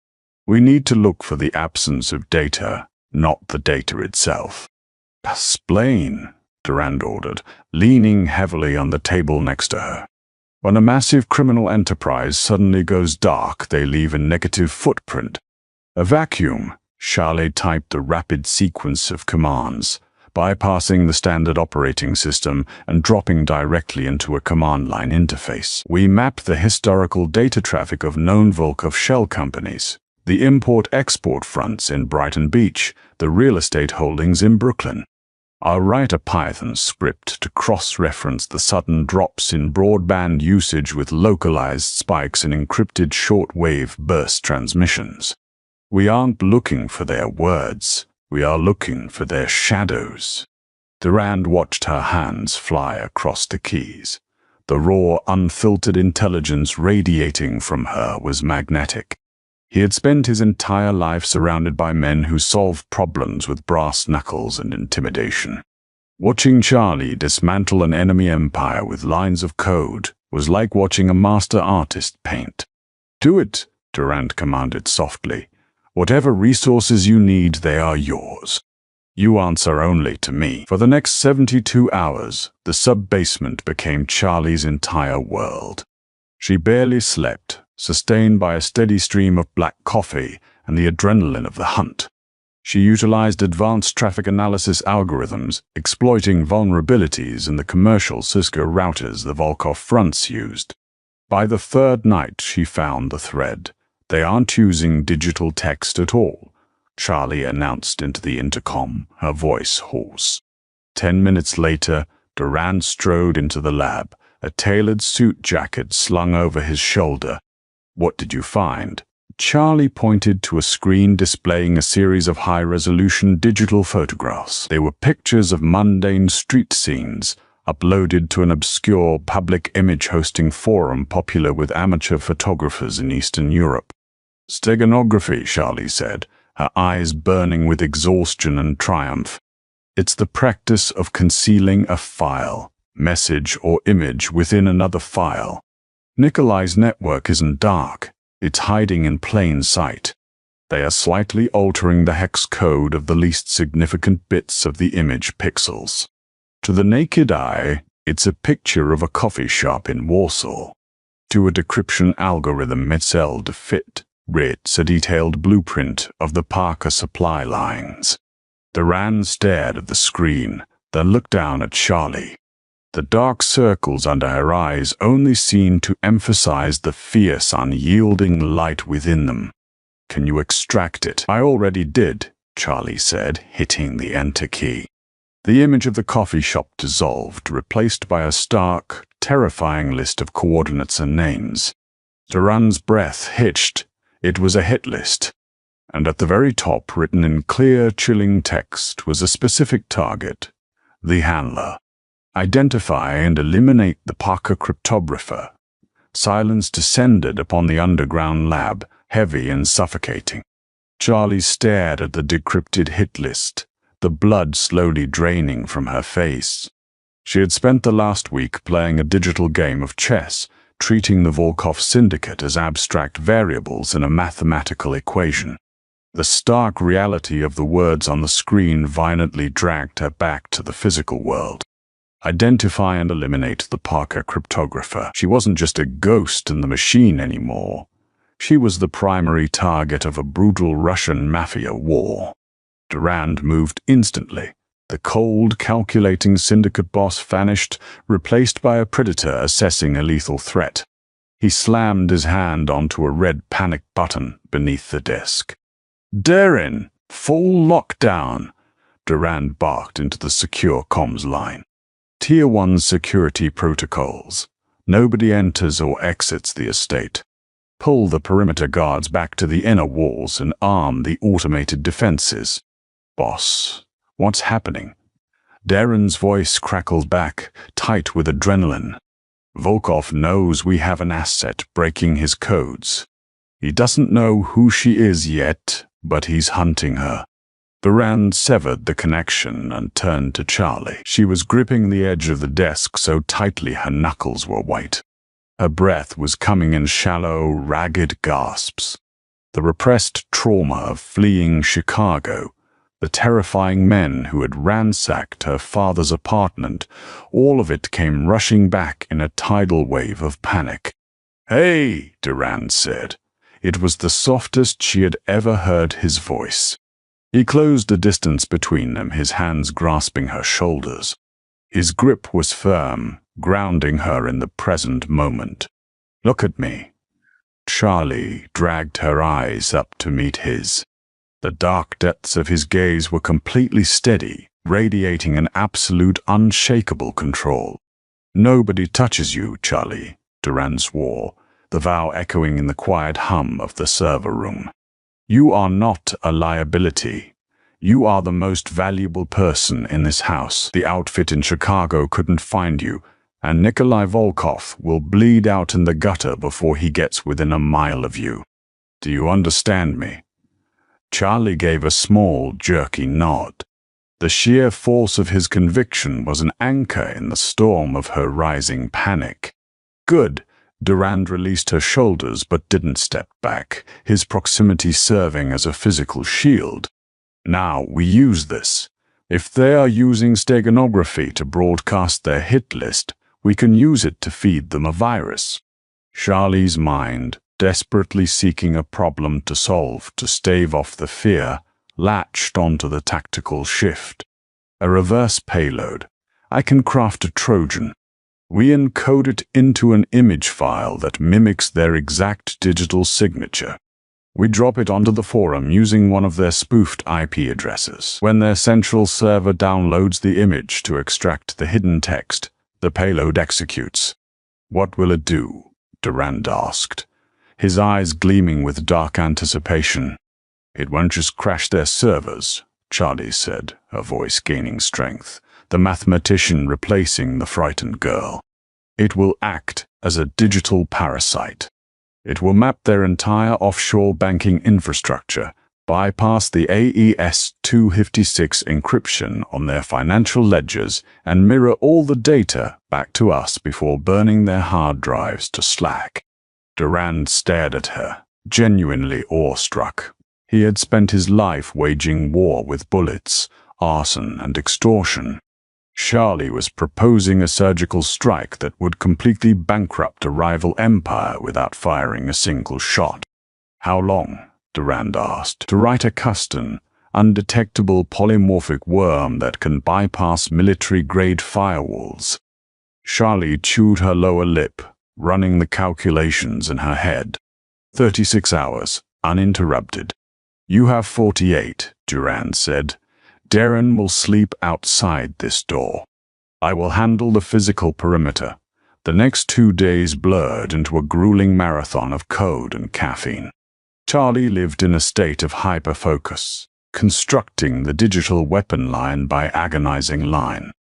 We need to look for the absence of data, not the data itself." "Explain," Durand ordered, leaning heavily on the table next to her. "When a massive criminal enterprise suddenly goes dark, they leave a negative footprint. A vacuum." Charlie typed a rapid sequence of commands, bypassing the standard operating system and dropping directly into a command line interface. "We mapped the historical data traffic of known Volkov shell companies, the import-export fronts in Brighton Beach, the real estate holdings in Brooklyn. I'll write a Python script to cross-reference the sudden drops in broadband usage with localized spikes in encrypted short-wave burst transmissions. We aren't looking for their words. We are looking for their shadows." Durand watched her hands fly across the keys. The raw, unfiltered intelligence radiating from her was magnetic. He had spent his entire life surrounded by men who solved problems with brass knuckles and intimidation. Watching Charlie dismantle an enemy empire with lines of code was like watching a master artist paint. "Do it," Durand commanded softly. "Whatever resources you need, they are yours. You answer only to me." For the next 72 hours, the sub-basement became Charlie's entire world. She barely slept, sustained by a steady stream of black coffee and the adrenaline of the hunt. She utilized advanced traffic analysis algorithms, exploiting vulnerabilities in the commercial Cisco routers the Volkov fronts used. By the third night, she found the thread. "They aren't using digital text at all," Charlie announced into the intercom, her voice hoarse. 10 minutes later, Durand strode into the lab, a tailored suit jacket slung over his shoulder. "What did you find?" Charlie pointed to a screen displaying a series of high-resolution digital photographs. They were pictures of mundane street scenes, uploaded to an obscure public image hosting forum popular with amateur photographers in Eastern Europe. "Steganography," Charlie said, her eyes burning with exhaustion and triumph. "It's the practice of concealing a file, message or image within another file. Nikolai's network isn't dark, it's hiding in plain sight. They are slightly altering the hex code of the least significant bits of the image pixels. To the naked eye, it's a picture of a coffee shop in Warsaw. To a decryption algorithm, it's depict. It's a detailed blueprint of the Parker supply lines." Durand stared at the screen, then looked down at Charlie. The dark circles under her eyes only seemed to emphasize the fierce, unyielding light within them. "Can you extract it?" "I already did," Charlie said, hitting the enter key. The image of the coffee shop dissolved, replaced by a stark, terrifying list of coordinates and names. Durand's breath hitched. It was a hit list, and at the very top, written in clear, chilling text, was a specific target: the handler. "Identify and eliminate the Parker cryptographer." Silence descended upon the underground lab, heavy and suffocating. Charlie stared at the decrypted hit list, the blood slowly draining from her face. She had spent the last week playing a digital game of chess, treating the Volkov syndicate as abstract variables in a mathematical equation. The stark reality of the words on the screen violently dragged her back to the physical world. Identify and eliminate the Parker cryptographer. She wasn't just a ghost in the machine anymore. She was the primary target of a brutal Russian Mafia war. Durand moved instantly. The cold, calculating syndicate boss vanished, replaced by a predator assessing a lethal threat. He slammed his hand onto a red panic button beneath the desk. "Darren, full lockdown," Durand barked into the secure comms line. "Tier 1 security protocols. Nobody enters or exits the estate. Pull the perimeter guards back to the inner walls and arm the automated defenses." "Boss, what's happening?" Darren's voice crackled back, tight with adrenaline. "Volkov knows we have an asset breaking his codes. He doesn't know who she is yet, but he's hunting her." Durand severed the connection and turned to Charlie. She was gripping the edge of the desk so tightly her knuckles were white. Her breath was coming in shallow, ragged gasps. The repressed trauma of fleeing Chicago, the terrifying men who had ransacked her father's apartment, all of it came rushing back in a tidal wave of panic. "Hey," Durand said. It was the softest she had ever heard his voice. He closed the distance between them, his hands grasping her shoulders. His grip was firm, grounding her in the present moment. "Look at me." Charlie dragged her eyes up to meet his. The dark depths of his gaze were completely steady, radiating an absolute, unshakable control. "Nobody touches you, Charlie," Durand swore, the vow echoing in the quiet hum of the server room. "You are not a liability. You are the most valuable person in this house. The outfit in Chicago couldn't find you, and Nikolai Volkov will bleed out in the gutter before he gets within a mile of you. Do you understand me?" Charlie gave a small, jerky nod. The sheer force of his conviction was an anchor in the storm of her rising panic. Good. Durand released her shoulders but didn't step back, his proximity serving as a physical shield. Now we use this. If they are using steganography to broadcast their hit list, we can use it to feed them a virus. Charlie's mind, desperately seeking a problem to solve to stave off the fear, latched onto the tactical shift. A reverse payload. I can craft a Trojan. We encode it into an image file that mimics their exact digital signature. We drop it onto the forum using one of their spoofed IP addresses. When their central server downloads the image to extract the hidden text, the payload executes. What will it do? Durand asked, his eyes gleaming with dark anticipation. It won't just crash their servers, Charlie said, her voice gaining strength, the mathematician replacing the frightened girl. It will act as a digital parasite. It will map their entire offshore banking infrastructure, bypass the AES-256 encryption on their financial ledgers, and mirror all the data back to us before burning their hard drives to slack. Durand stared at her, genuinely awestruck. He had spent his life waging war with bullets, arson, and extortion. Charlie was proposing a surgical strike that would completely bankrupt a rival empire without firing a single shot. How long, Durand asked, to write a custom, undetectable polymorphic worm that can bypass military-grade firewalls? Charlie chewed her lower lip, running the calculations in her head. 36 hours, uninterrupted. You have 48, Durand said. Darren will sleep outside this door. I will handle the physical perimeter. The next 2 days blurred into a grueling marathon of code and caffeine. Charlie lived in a state of hyper-focus, constructing the digital weapon line by agonizing line.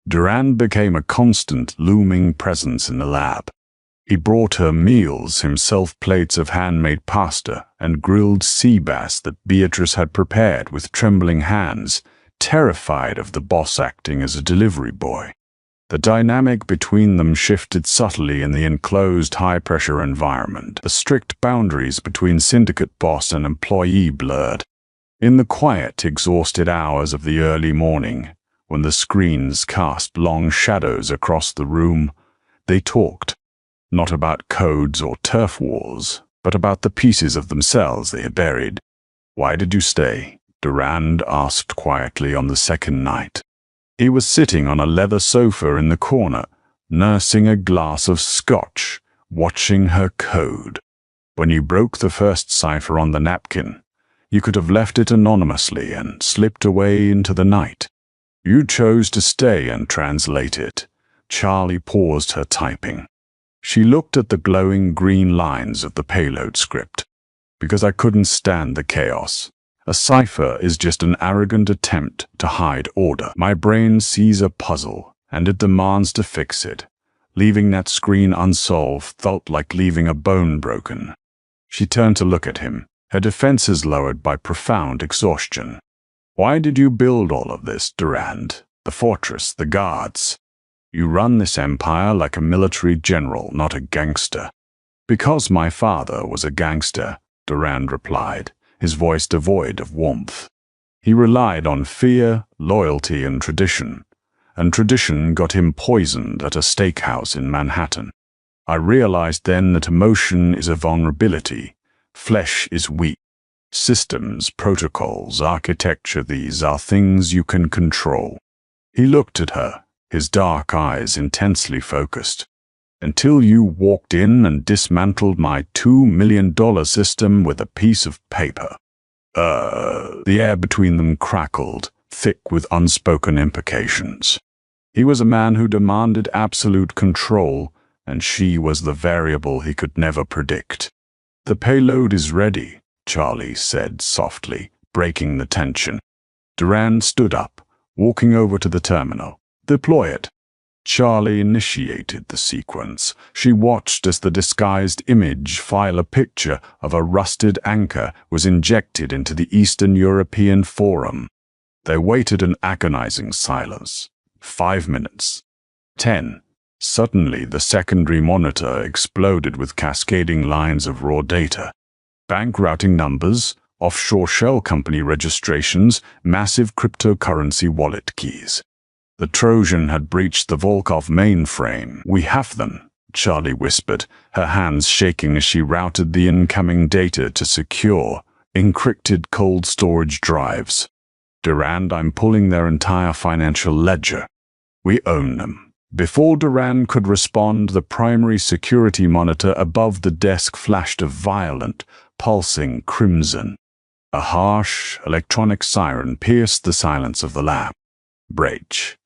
Durand became a constant looming presence in the lab. He brought her meals, himself plates of handmade pasta and grilled sea bass that Beatrice had prepared with trembling hands, terrified of the boss acting as a delivery boy. The dynamic between them shifted subtly in the enclosed high-pressure environment. The strict boundaries between syndicate boss and employee blurred. In the quiet, exhausted hours of the early morning, when the screens cast long shadows across the room, they talked. Not about codes or turf wars, but about the pieces of themselves they had buried. Why did you stay? Durand asked quietly on the second night. He was sitting on a leather sofa in the corner, nursing a glass of scotch, watching her code. When you broke the first cipher on the napkin, you could have left it anonymously and slipped away into the night. You chose to stay and translate it. Charlie paused her typing. She looked at the glowing green lines of the payload script. Because I couldn't stand the chaos. A cipher is just an arrogant attempt to hide order. My brain sees a puzzle, and it demands to fix it. Leaving that screen unsolved felt like leaving a bone broken. She turned to look at him, her defenses lowered by profound exhaustion. Why did you build all of this, Durand? The fortress, the guards. You run this empire like a military general, not a gangster. Because my father was a gangster, Durand replied, his voice devoid of warmth. He relied on fear, loyalty, and tradition got him poisoned at a steakhouse in Manhattan. I realized then that emotion is a vulnerability. Flesh is weak. Systems, protocols, architecture, these are things you can control. He looked at her, his dark eyes intensely focused. Until you walked in and dismantled my $2 million system with a piece of paper. The air between them crackled, thick with unspoken implications. He was a man who demanded absolute control, and she was the variable he could never predict. The payload is ready, Charlie said softly, breaking the tension. Durand stood up, walking over to the terminal. Deploy it. Charlie initiated the sequence. She watched as the disguised image file a picture of a rusted anchor was injected into the Eastern European forum. They waited in agonizing silence. 5 minutes. 10. Suddenly, the secondary monitor exploded with cascading lines of raw data. Bank routing numbers, offshore shell company registrations, massive cryptocurrency wallet keys. The Trojan had breached the Volkov mainframe. "We have them," Charlie whispered, her hands shaking as she routed the incoming data to secure, encrypted cold storage drives. "Durand, I'm pulling their entire financial ledger. We own them." Before Durand could respond, the primary security monitor above the desk flashed a violent, pulsing crimson. A harsh, electronic siren pierced the silence of the lab. "Breach."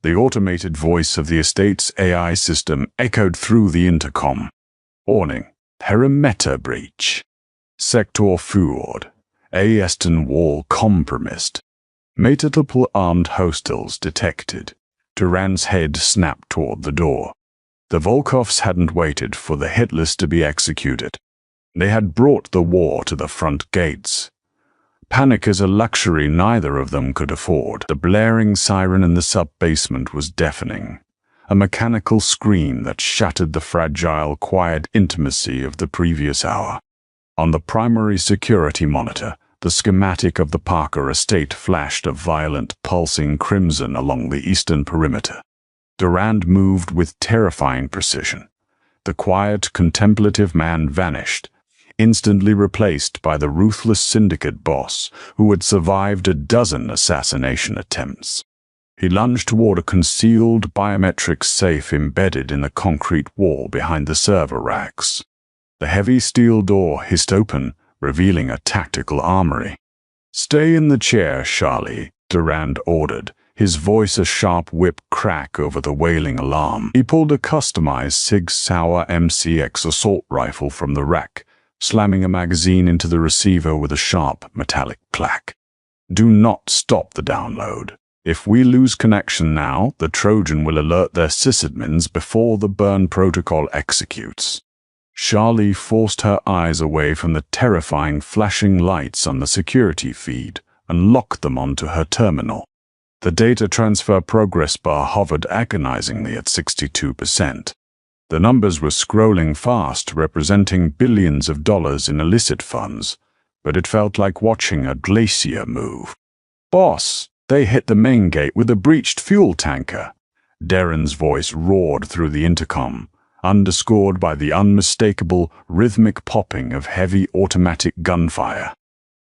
The automated voice of the estate's AI system echoed through the intercom. "Warning, perimeter breach. Sector forward. Eastern wall compromised. Multiple armed hostiles detected." Durand's head snapped toward the door. The Volkovs hadn't waited for the hit list to be executed. They had brought the war to the front gates. Panic is a luxury neither of them could afford. The blaring siren in the sub-basement was deafening, a mechanical scream that shattered the fragile, quiet intimacy of the previous hour. On the primary security monitor, the schematic of the Parker estate flashed a violent, pulsing crimson along the eastern perimeter. Durand moved with terrifying precision. The quiet, contemplative man vanished, instantly replaced by the ruthless syndicate boss who had survived a dozen assassination attempts. He lunged toward a concealed biometric safe embedded in the concrete wall behind the server racks. The heavy steel door hissed open, revealing a tactical armory. "Stay in the chair, Charlie," Durand ordered, his voice a sharp whip crack over the wailing alarm. He pulled a customized Sig Sauer MCX assault rifle from the rack, slamming a magazine into the receiver with a sharp, metallic clack. "Do not stop the download. If we lose connection now, the Trojan will alert their sysadmins before the burn protocol executes." Charlie forced her eyes away from the terrifying flashing lights on the security feed and locked them onto her terminal. The data transfer progress bar hovered agonizingly at 62%. The numbers were scrolling fast, representing billions of dollars in illicit funds, but it felt like watching a glacier move. "Boss, they hit the main gate with a breached fuel tanker." Darren's voice roared through the intercom, underscored by the unmistakable, rhythmic popping of heavy automatic gunfire.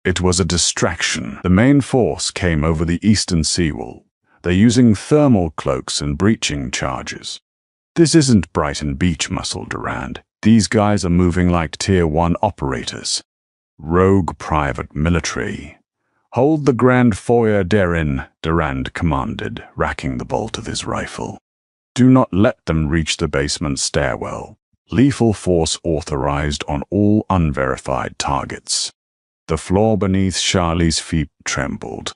It was a distraction. The main force came over the eastern seawall. They're using thermal cloaks and breaching charges. "This isn't Brighton Beach muscle, Durand. These guys are moving like Tier 1 operators. Rogue private military." "Hold the grand foyer, Darren," Durand commanded, racking the bolt of his rifle. "Do not let them reach the basement stairwell. Lethal force authorized on all unverified targets." The floor beneath Charlie's feet trembled.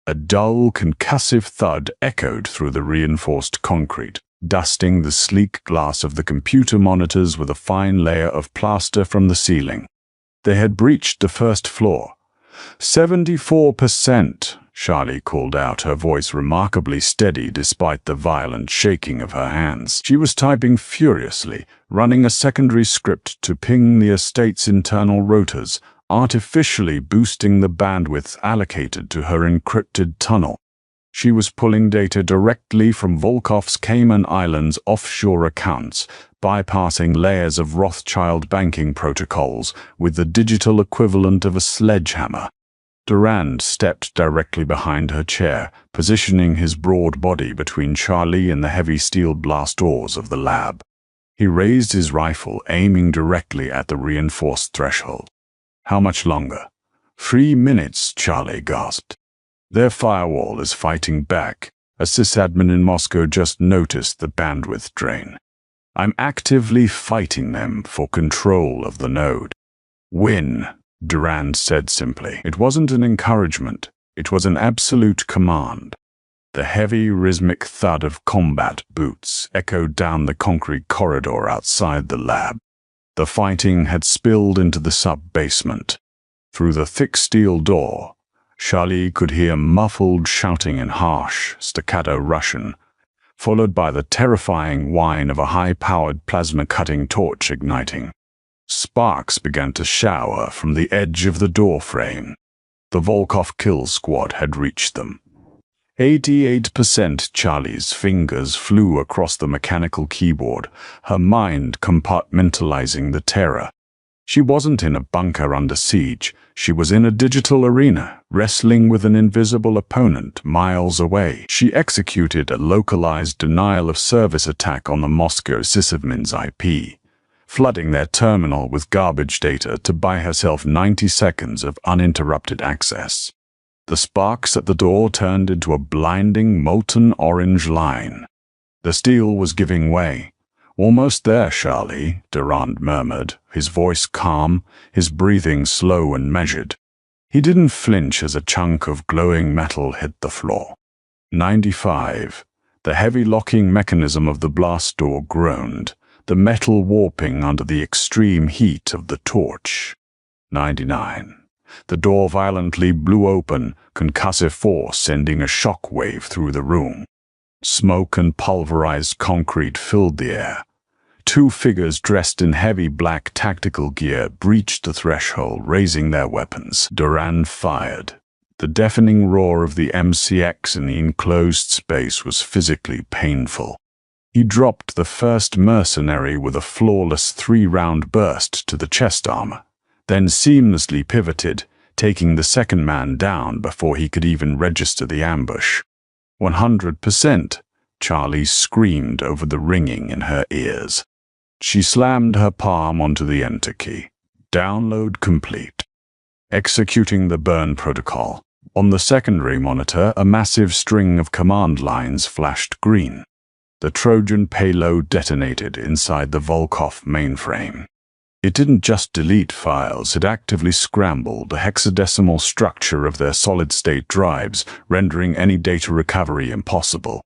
A dull, concussive thud echoed through the reinforced concrete, dusting the sleek glass of the computer monitors with a fine layer of plaster from the ceiling. They had breached the first floor. 74%, Charlie called out, her voice remarkably steady despite the violent shaking of her hands. She was typing furiously, running a secondary script to ping the estate's internal rotors, artificially boosting the bandwidth allocated to her encrypted tunnel. She was pulling data directly from Volkov's Cayman Islands offshore accounts, bypassing layers of Rothschild banking protocols with the digital equivalent of a sledgehammer. Durand stepped directly behind her chair, positioning his broad body between Charlie and the heavy steel blast doors of the lab. He raised his rifle, aiming directly at the reinforced threshold. "How much longer?" 3 minutes, Charlie gasped. "Their firewall is fighting back. A sysadmin in Moscow just noticed the bandwidth drain. I'm actively fighting them for control of the node." "Win," Durand said simply. It wasn't an encouragement. It was an absolute command. The heavy, rhythmic thud of combat boots echoed down the concrete corridor outside the lab. The fighting had spilled into the sub-basement. Through the thick steel door, Charlie could hear muffled shouting in harsh, staccato Russian, followed by the terrifying whine of a high-powered plasma-cutting torch igniting. Sparks began to shower from the edge of the door frame. The Volkov kill squad had reached them. 88%. Charlie's fingers flew across the mechanical keyboard, her mind compartmentalizing the terror. She wasn't in a bunker under siege. She was in a digital arena, wrestling with an invisible opponent miles away. She executed a localized denial-of-service attack on the Moscow sysadmin's IP, flooding their terminal with garbage data to buy herself 90 seconds of uninterrupted access. The sparks at the door turned into a blinding, molten orange line. The steel was giving way. "Almost there, Charlie," Durand murmured, his voice calm, his breathing slow and measured. He didn't flinch as a chunk of glowing metal hit the floor. 95. The heavy locking mechanism of the blast door groaned, the metal warping under the extreme heat of the torch. 99. The door violently blew open, concussive force sending a shock wave through the room. Smoke and pulverized concrete filled the air. Two figures dressed in heavy black tactical gear breached the threshold, raising their weapons. Durand fired. The deafening roar of the MCX in the enclosed space was physically painful. He dropped the first mercenary with a flawless 3-round burst to the chest armor, then seamlessly pivoted, taking the second man down before he could even register the ambush. 100%, Charlie screamed over the ringing in her ears. She slammed her palm onto the enter key. Download complete. Executing the burn protocol. On the secondary monitor, a massive string of command lines flashed green. The Trojan payload detonated inside the Volkov mainframe. It didn't just delete files, it actively scrambled the hexadecimal structure of their solid-state drives, rendering any data recovery impossible.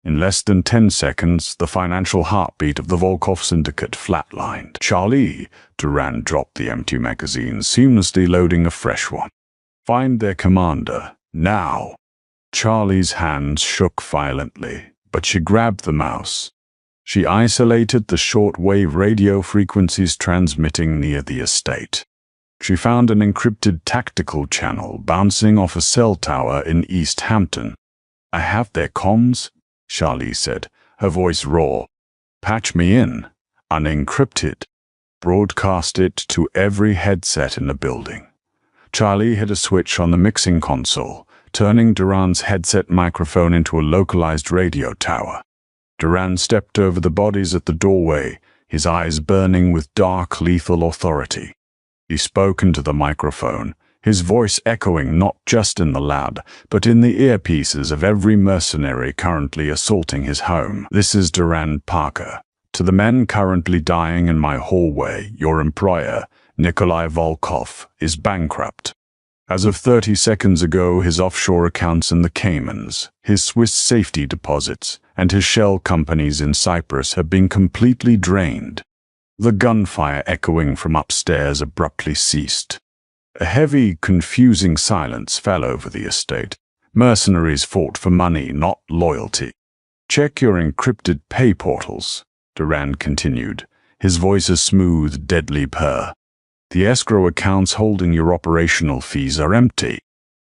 In less than 10 seconds, the financial heartbeat of the Volkov syndicate flatlined. "Charlie," Durand dropped the empty magazine, seamlessly loading a fresh one. "Find their commander, now." Charlie's hands shook violently, but she grabbed the mouse. She isolated the short-wave radio frequencies transmitting near the estate. She found an encrypted tactical channel bouncing off a cell tower in East Hampton. "I have their comms," Charlie said, her voice raw. "Patch me in. Unencrypted. Broadcast it to every headset in the building." Charlie hit a switch on the mixing console, turning Durand's headset microphone into a localized radio tower. Durand stepped over the bodies at the doorway, his eyes burning with dark, lethal authority. He spoke into the microphone, his voice echoing not just in the lab, but in the earpieces of every mercenary currently assaulting his home. "This is Durand Parker. To the men currently dying in my hallway, your employer, Nikolai Volkov, is bankrupt. As of 30 seconds ago, his offshore accounts in the Caymans, his Swiss safety deposits, and his shell companies in Cyprus have been completely drained." The gunfire echoing from upstairs abruptly ceased. A heavy, confusing silence fell over the estate. Mercenaries fought for money, not loyalty. "Check your encrypted pay portals," Durand continued, his voice a smooth, deadly purr. "The escrow accounts holding your operational fees are empty.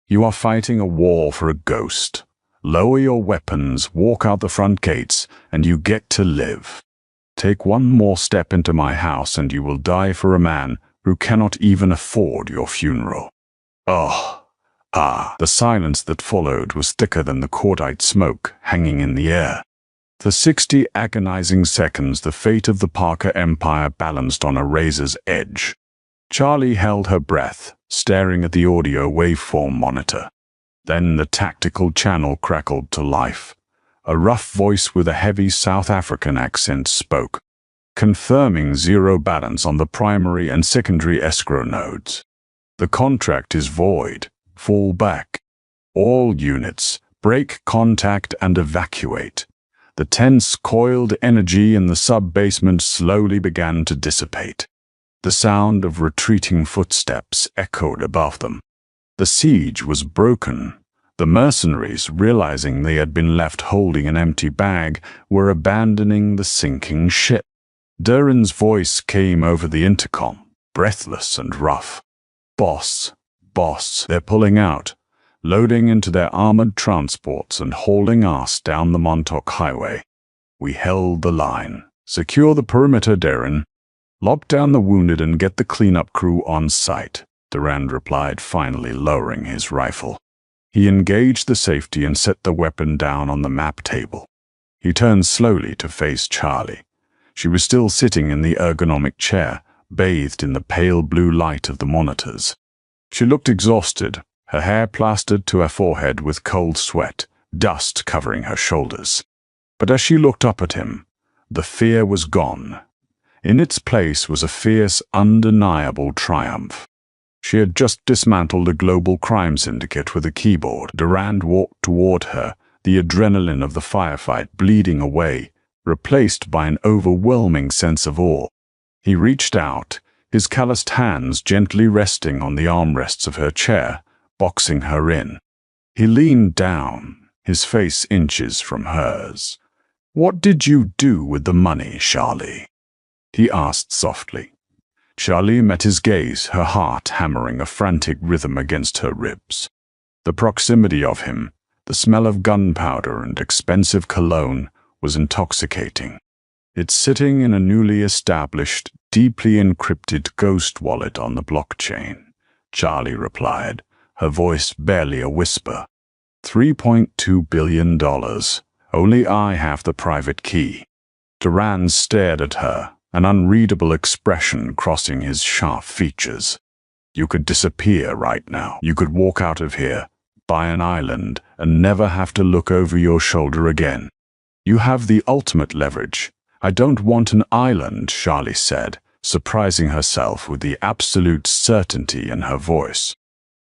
You are fighting a war for a ghost. Lower your weapons, walk out the front gates, and you get to live. Take one more step into my house and you will die for a man who cannot even afford your funeral." The silence that followed was thicker than the cordite smoke hanging in the air. For 60 agonizing seconds, the fate of the Parker Empire balanced on a razor's edge. Charlie held her breath, staring at the audio waveform monitor. Then the tactical channel crackled to life. A rough voice with a heavy South African accent spoke, confirming zero balance on the primary and secondary escrow nodes. "The contract is void. Fall back. All units, break contact and evacuate." The tense, coiled energy in the sub-basement slowly began to dissipate. The sound of retreating footsteps echoed above them. The siege was broken. The mercenaries, realizing they had been left holding an empty bag, were abandoning the sinking ship. Durin's voice came over the intercom, breathless and rough. "Boss, boss, they're pulling out, loading into their armored transports and hauling us down the Montauk Highway. We held the line. Secure the perimeter, Durin. Lock down the wounded and get the cleanup crew on site," Durand replied, finally lowering his rifle. He engaged the safety and set the weapon down on the map table. He turned slowly to face Charlie. She was still sitting in the ergonomic chair, bathed in the pale blue light of the monitors. She looked exhausted, her hair plastered to her forehead with cold sweat, dust covering her shoulders. But as she looked up at him, the fear was gone. In its place was a fierce, undeniable triumph. She had just dismantled a global crime syndicate with a keyboard. Durand walked toward her, the adrenaline of the firefight bleeding away, replaced by an overwhelming sense of awe. He reached out, his calloused hands gently resting on the armrests of her chair, boxing her in. He leaned down, his face inches from hers. "What did you do with the money, Charlie?" he asked softly. Charlie met his gaze, her heart hammering a frantic rhythm against her ribs. The proximity of him, the smell of gunpowder and expensive cologne, was intoxicating. "It's sitting in a newly established, deeply encrypted ghost wallet on the blockchain," Charlie replied, her voice barely a whisper. $3.2 billion. Only I have the private key." Durand stared at her, an unreadable expression crossing his sharp features. "You could disappear right now. You could walk out of here, buy an island, and never have to look over your shoulder again. You have the ultimate leverage." "I don't want an island," Charlie said, surprising herself with the absolute certainty in her voice.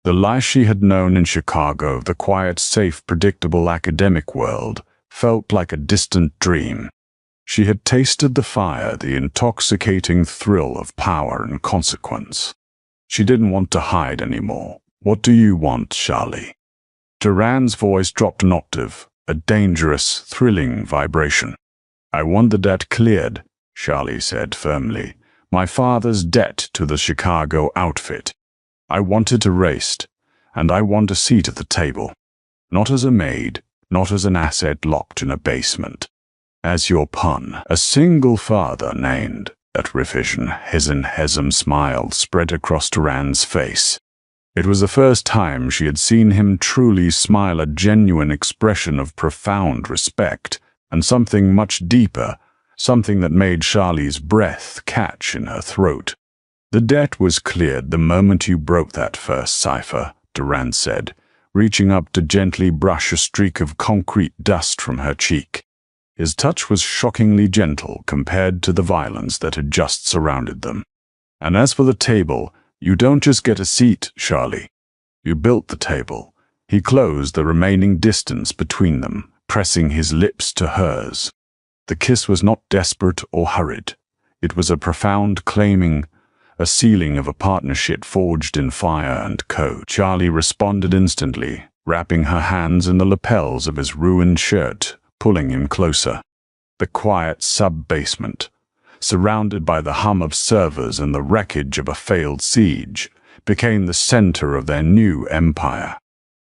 The life she had known in Chicago, the quiet, safe, predictable academic world, felt like a distant dream. She had tasted the fire, the intoxicating thrill of power and consequence. She didn't want to hide anymore. "What do you want, Charlie?" Durand's voice dropped an octave, a dangerous, thrilling vibration. "I want the debt cleared," Charlie said firmly. "My father's debt to the Chicago outfit. I want it erased, and I want a seat at the table. Not as a maid, not as an asset locked in a basement. As your pawn." A single father named. At revision, Hesem smile spread across Durand's face. It was the first time she had seen him truly smile, a genuine expression of profound respect, and something much deeper, something that made Charlie's breath catch in her throat. "The debt was cleared the moment you broke that first cipher," Durand said, reaching up to gently brush a streak of concrete dust from her cheek. His touch was shockingly gentle compared to the violence that had just surrounded them. "And as for the table, you don't just get a seat, Charlie. You built the table." He closed the remaining distance between them, pressing his lips to hers. The kiss was not desperate or hurried. It was a profound claiming, a sealing of a partnership forged in fire and code. Charlie responded instantly, wrapping her hands in the lapels of his ruined shirt, pulling him closer. The quiet sub-basement, surrounded by the hum of servers and the wreckage of a failed siege, became the center of their new empire.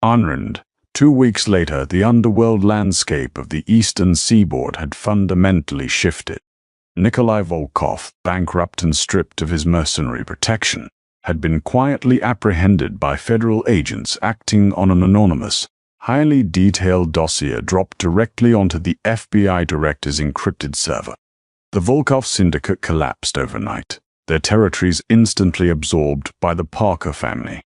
Unrend. 2 weeks later, the underworld landscape of the eastern seaboard had fundamentally shifted. Nikolai Volkov, bankrupt and stripped of his mercenary protection, had been quietly apprehended by federal agents acting on an anonymous, highly detailed dossier dropped directly onto the FBI director's encrypted server. The Volkov syndicate collapsed overnight, their territories instantly absorbed by the Parker family.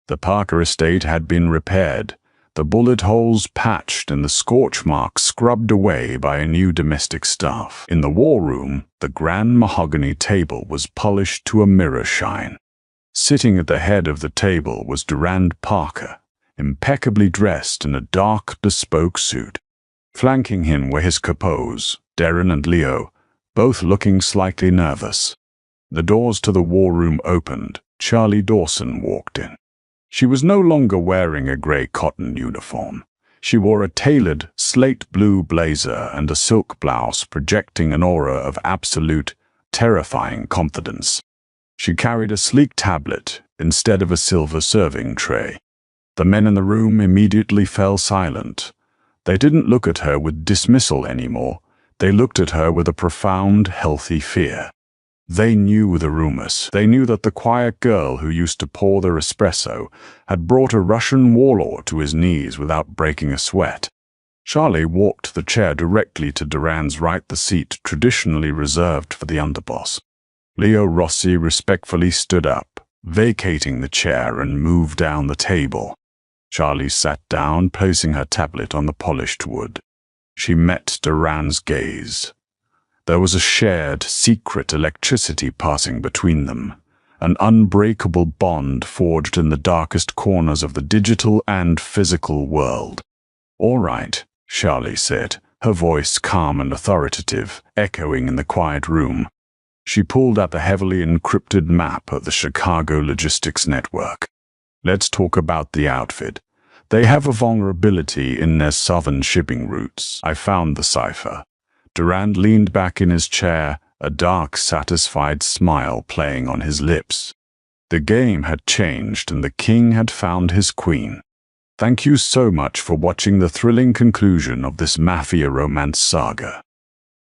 The Parker estate had been repaired, the bullet holes patched and the scorch marks scrubbed away by a new domestic staff. In the war room, the grand mahogany table was polished to a mirror shine. Sitting at the head of the table was Durand Parker, impeccably dressed in a dark bespoke suit. Flanking him were his capos, Darren and Leo, both looking slightly nervous. The doors to the war room opened. Charlie Dawson walked in. She was no longer wearing a grey cotton uniform. She wore a tailored, slate blue blazer and a silk blouse projecting an aura of absolute, terrifying confidence. She carried a sleek tablet instead of a silver serving tray. The men in the room immediately fell silent. They didn't look at her with dismissal anymore. They looked at her with a profound, healthy fear. They knew the rumors. They knew that the quiet girl who used to pour their espresso had brought a Russian warlord to his knees without breaking a sweat. Charlie walked the chair directly to Duran's right, the seat traditionally reserved for the underboss. Leo Rossi respectfully stood up, vacating the chair, and moved down the table. Charlie sat down, placing her tablet on the polished wood. She met Duran's gaze. There was a shared, secret electricity passing between them, an unbreakable bond forged in the darkest corners of the digital and physical world. "All right," Charlie said, her voice calm and authoritative, echoing in the quiet room. She pulled out the heavily encrypted map of the Chicago logistics network. "Let's talk about the outfit. They have a vulnerability in their southern shipping routes. I found the cipher." Durand leaned back in his chair, a dark, satisfied smile playing on his lips. The game had changed and the king had found his queen. Thank you so much for watching the thrilling conclusion of this Mafia romance saga.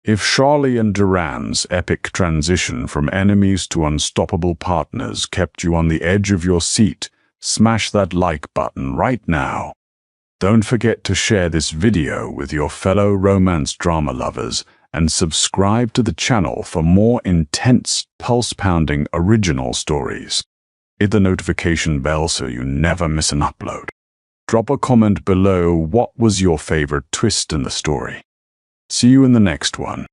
If Charlie and Duran's epic transition from enemies to unstoppable partners kept you on the edge of your seat, smash that like button right now. Don't forget to share this video with your fellow romance drama lovers and subscribe to the channel for more intense, pulse-pounding original stories. Hit the notification bell so you never miss an upload. Drop a comment below what was your favorite twist in the story. See you in the next one.